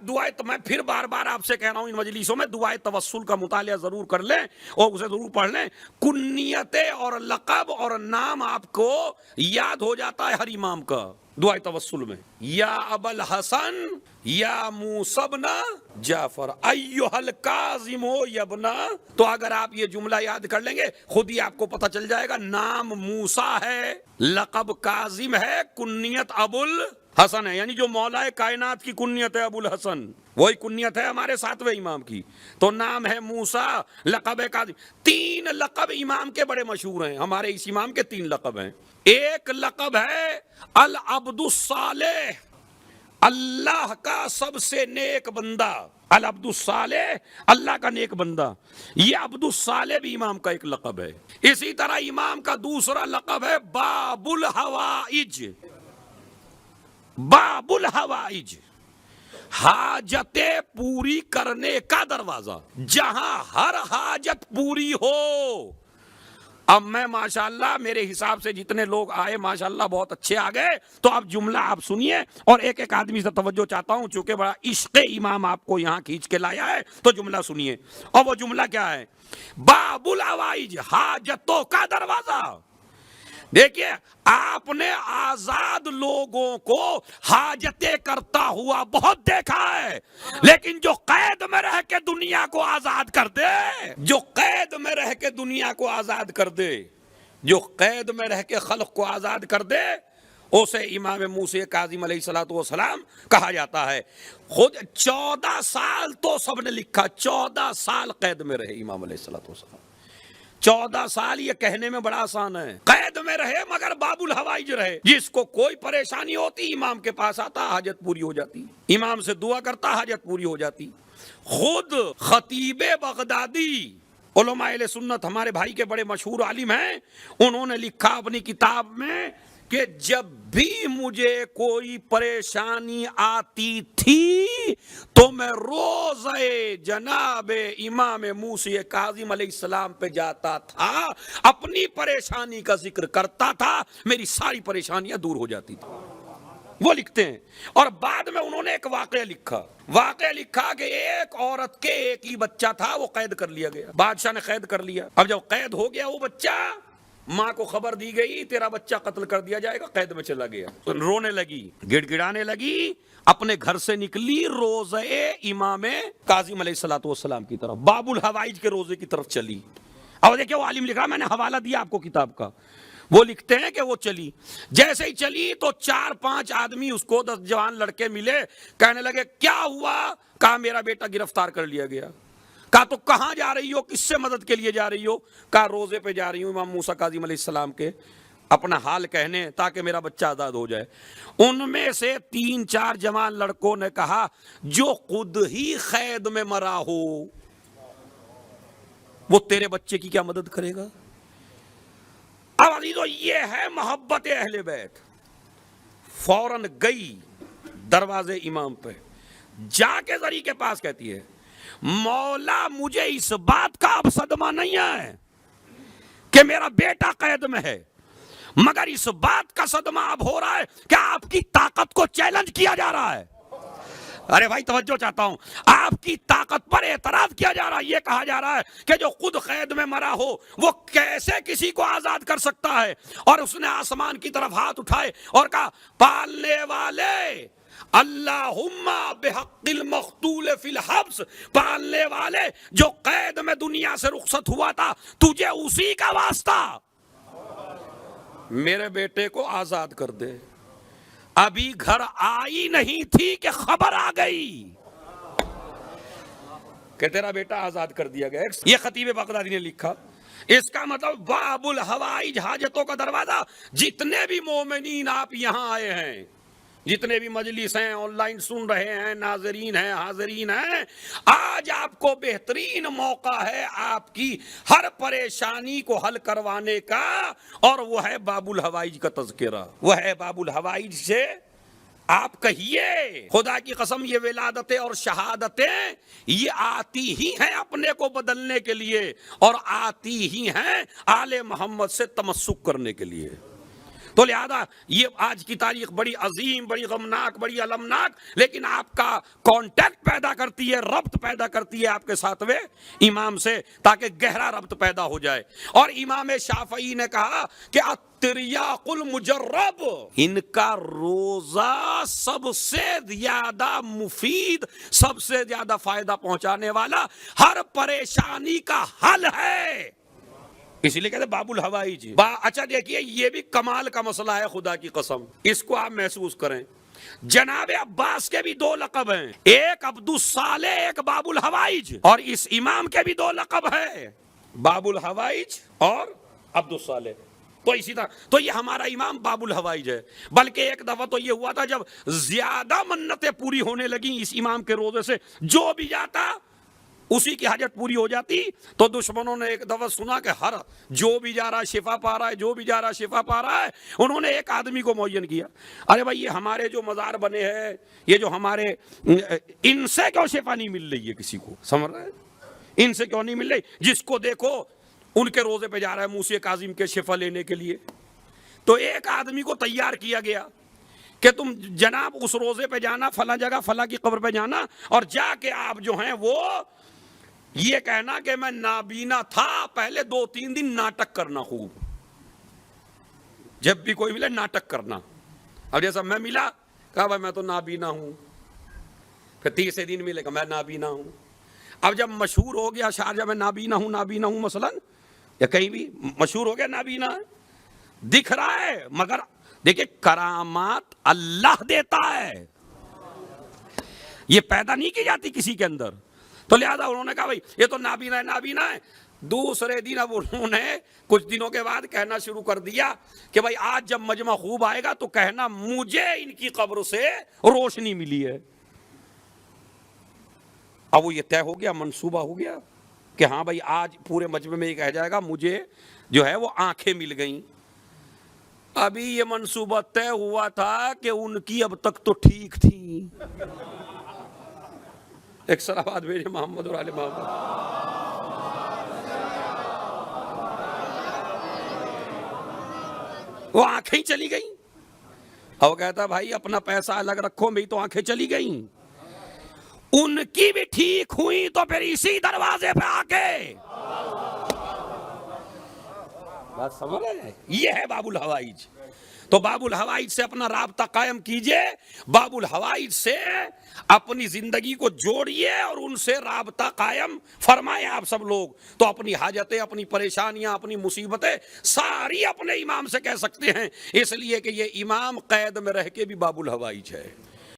دعائے، تو میں پھر بار بار آپ سے کہہ رہا ہوں ان مجلسوں میں دعائے توسل کا مطالعہ ضرور کر لیں اور اسے ضرور پڑھ لیں. کنیتیں اور لقب اور نام آپ کو یاد ہو جاتا ہے ہر امام کا دعائے توسل میں. یا ابا الحسن یا موسی بن جعفر ایھا الکاظم یبنا. تو اگر آپ یہ جملہ یاد کر لیں گے خود ہی آپ کو پتہ چل جائے گا نام موسیٰ ہے، لقب کاظم ہے، کنیت ابو الحسن ہے. یعنی جو مولا کائنات کی کنیت ہے ابو الحسن، وہی کنیت ہے ہمارے 7ویں امام کی. تو نام ہے موسیٰ، لقب ہے کاظم. 3 لقب امام کے بڑے مشہور ہیں. ہمارے اس امام کے 3 لقب ہیں. ایک لقب ہے العبد الصالح، اللہ کا سب سے نیک بندہ. العبد الصالح، اللہ کا نیک بندہ. یہ عبد الصالح بھی امام کا ایک لقب ہے. اسی طرح امام کا دوسرا لقب ہے باب الحوائج. باب الحوائج، حاجتیں پوری کرنے کا دروازہ، جہاں ہر حاجت پوری ہو. اب میں ماشاءاللہ میرے حساب سے جتنے لوگ آئے ماشاءاللہ بہت اچھے آ گئے. تو اب جملہ آپ سنیے اور ایک ایک آدمی سے توجہ چاہتا ہوں چونکہ بڑا عشق امام آپ کو یہاں کھینچ کے لایا ہے. تو جملہ سنیے. اور وہ جملہ کیا ہے؟ باب الحوائج، حاجتوں کا دروازہ. دیکھیے آپ نے آزاد لوگوں کو حاجتیں کرتا ہوا بہت دیکھا ہے، لیکن جو قید میں رہ کے دنیا کو آزاد کر دے، جو قید میں رہ کے دنیا کو آزاد کر دے، جو قید میں رہ کے خلق کو آزاد کر دے، اسے امام موسی کاظم علیہ الصلوۃ والسلام کہا جاتا ہے. خود 14 سال تو سب نے لکھا، 14 سال قید میں رہے امام علیہ الصلوۃ والسلام. 14 سال یہ کہنے میں بڑا آسان ہے، قید میں رہے مگر باب الحوائج رہے. جس کو کوئی پریشانی ہوتی امام کے پاس آتا، حاجت پوری ہو جاتی. امام سے دعا کرتا، حاجت پوری ہو جاتی. خود خطیب بغدادی، علماء اہل سنت ہمارے بھائی کے بڑے مشہور عالم ہیں، انہوں نے لکھا اپنی کتاب میں کہ جب بھی مجھے کوئی پریشانی آتی تھی تو میں روزے جناب امام موسی کاظم علیہ السلام پہ جاتا تھا، اپنی پریشانی کا ذکر کرتا تھا، میری ساری پریشانیاں دور ہو جاتی تھی. وہ لکھتے ہیں. اور بعد میں انہوں نے ایک واقعہ لکھا کہ ایک عورت کے ایک ہی بچہ تھا، وہ قید کر لیا گیا، بادشاہ نے قید کر لیا. اب جب قید ہو گیا وہ بچہ، ماں کو خبر دی گئی تیرا بچہ قتل کر دیا جائے گا، قید میں چلا گیا. رونے لگی، گڑ گڑانے لگی، اپنے گھر سے نکلی روزے امام کاظم علیہ الصلوۃ والسلام کی طرف، باب الحوائج کے روزے کی طرف چلی. اب دیکھیں وہ عالم لکھا، میں نے حوالہ دیا آپ کو کتاب کا. وہ لکھتے ہیں کہ وہ چلی، جیسے ہی چلی تو 4-5 آدمی اس کو 10 جوان لڑکے ملے، کہنے لگے کیا ہوا؟ کہا میرا بیٹا گرفتار کر لیا گیا. کہا تو کہاں جا رہی ہو، کس سے مدد کے لیے جا رہی ہو؟ کہا روزے پہ جا رہی ہوں امام موسیٰ کاظم علیہ السلام کے، اپنا حال کہنے تاکہ میرا بچہ آزاد ہو جائے. ان میں سے 3-4 جوان لڑکوں نے کہا جو خود ہی قید میں مرا ہو وہ تیرے بچے کی کیا مدد کرے گا؟ اب عزیزو یہ ہے محبت اہل بیت. فوراً گئی دروازے امام پہ، جا کے زری کے پاس کہتی ہے مولا مجھے اس بات کا اب صدمہ نہیں ہے کہ میرا بیٹا قید میں ہے، مگر اس بات کا صدمہ اب ہو رہا ہے کہ آپ کی طاقت کو چیلنج کیا جا رہا ہے. ارے بھائی توجہ چاہتا ہوں، آپ کی طاقت پر اعتراض کیا جا رہا ہے. یہ کہا جا رہا ہے کہ جو خود قید میں مرا ہو وہ کیسے کسی کو آزاد کر سکتا ہے؟ اور اس نے آسمان کی طرف ہاتھ اٹھائے اور کہا پالنے والے اللہم بحق المقتول فی الحبس، پالنے والے جو قید میں دنیا سے رخصت ہوا تھا تجھے اسی کا واسطہ، میرے بیٹے کو آزاد کر دے. ابھی گھر آئی نہیں تھی کہ خبر آ گئی کہ تیرا بیٹا آزاد کر دیا گیا. یہ خطیب بغدادی نے لکھا. اس کا مطلب باب الحوائج، حاجتوں کا دروازہ. جتنے بھی مومنین آپ یہاں آئے ہیں، جتنے بھی مجلس ہیں، آن لائن سن رہے ہیں، ناظرین ہیں، حاضرین ہیں، آج آپ کو بہترین موقع ہے آپ کی ہر پریشانی کو حل کروانے کا، اور وہ ہے باب الحوائج کا تذکرہ. وہ ہے باب الحوائج سے آپ کہیے خدا کی قسم یہ ولادتیں اور شہادتیں یہ آتی ہی ہیں اپنے کو بدلنے کے لیے، اور آتی ہی ہیں آل محمد سے تمسک کرنے کے لیے. تو لہذا یہ آج کی تاریخ بڑی عظیم، بڑی غمناک، بڑی المناک، لیکن آپ کا کانٹیکٹ پیدا کرتی ہے، ربط پیدا کرتی ہے آپ کے ساتویں امام سے، تاکہ گہرا ربط پیدا ہو جائے۔ اور امام شافعی نے کہا کہ التریاق المجرب، ان کا روزہ سب سے زیادہ مفید، سب سے زیادہ فائدہ پہنچانے والا، ہر پریشانی کا حل ہے۔ اسی لیے کہتے ہیں باب الحوائج۔ اچھا دیکھیے، یہ بھی کمال کا مسئلہ ہے، خدا کی قسم اس کو آپ محسوس کریں۔ جناب عباس کے بھی دو لقب ہیں، ایک عبد الصالح، ایک باب الحوائج، اور اس امام کے بھی دو لقب ہیں، باب الحوائج اور عبد الصالح۔ تو اسی طرح تو یہ ہمارا امام باب الحوائج ہے۔ بلکہ ایک دفعہ تو یہ ہوا تھا، جب زیادہ منتیں پوری ہونے لگیں اس امام کے روزے سے، جو بھی جاتا اسی کی حاجت پوری ہو جاتی، تو دشمنوں نے ایک دفعہ سنا کہ ہر جو بھی جا رہا ہے شفا پا رہا ہے، جو بھی جا رہا ہے شفا پا رہا ہے۔ انہوں نے ایک آدمی کو معین کیا، ارے بھائی یہ ہمارے جو مزار بنے ہیں، یہ جو ہمارے، ان سے کیوں شفا نہیں مل رہی ہے کسی کو؟ سمجھ رہے ہیں؟ ان سے کیوں نہیں مل رہی؟ جس کو دیکھو ان کے روزے پہ جا رہا ہے موسی کاظم کے شفا لینے کے لیے۔ تو ایک آدمی کو تیار کیا گیا کہ تم جناب اس روزے پہ جانا، فلاں جگہ فلاں کی قبر پہ جانا، اور جا کے آپ جو ہیں وہ یہ کہنا کہ میں نابینا تھا، پہلے 2-3 دن ناٹک کرنا خوب، جب بھی کوئی ملے ناٹک کرنا۔ اب جیسا میں ملا، کہا بھائی میں تو نابینا ہوں، پھر تیسرے دن ملے کہ میں نابینا ہوں۔ اب جب مشہور ہو گیا شارجہ میں نابینا ہوں مثلا، یا کہیں بھی مشہور ہو گیا نابینا ہے، دکھ رہا ہے، مگر دیکھیں کرامات اللہ دیتا ہے، یہ پیدا نہیں کی جاتی کسی کے اندر۔ تو لہذا انہوں نے کہا بھائی یہ تو نابینا ہے۔ دوسرے دن اب انہوں نے کچھ دنوں کے بعد کہنا شروع کر دیا کہ بھائی آج جب مجمع خوب آئے گا تو کہنا مجھے ان کی قبر سے روشنی ملی ہے۔ اب وہ یہ طے ہو گیا، منصوبہ ہو گیا کہ ہاں بھائی آج پورے مجمع میں یہ کہا جائے گا مجھے جو ہے وہ آنکھیں مل گئیں۔ ابھی یہ منصوبہ طے ہوا تھا کہ ان کی اب تک تو ٹھیک تھی۔ ایک صلوات بھیجے محمد اور آل محمد۔ وہ آنکھیں چلی گئیں، اور کہتا بھائی اپنا پیسہ الگ رکھو، میری تو آنکھیں چلی گئیں۔ ان کی بھی ٹھیک ہوئی تو پھر اسی دروازے پہ آ کے بات سمجھ رہے ہیں؟ یہ ہے باب الحوائج۔ تو باب الحوائج سے اپنا رابطہ قائم کیجئے، باب الحوائج سے اپنی زندگی کو جوڑیے اور ان سے رابطہ قائم فرمائیں آپ سب لوگ، تو اپنی حاجتیں، اپنی پریشانیاں، اپنی مصیبتیں ساری اپنے امام سے کہہ سکتے ہیں، اس لیے کہ یہ امام قید میں رہ کے بھی باب الحوائج ہے۔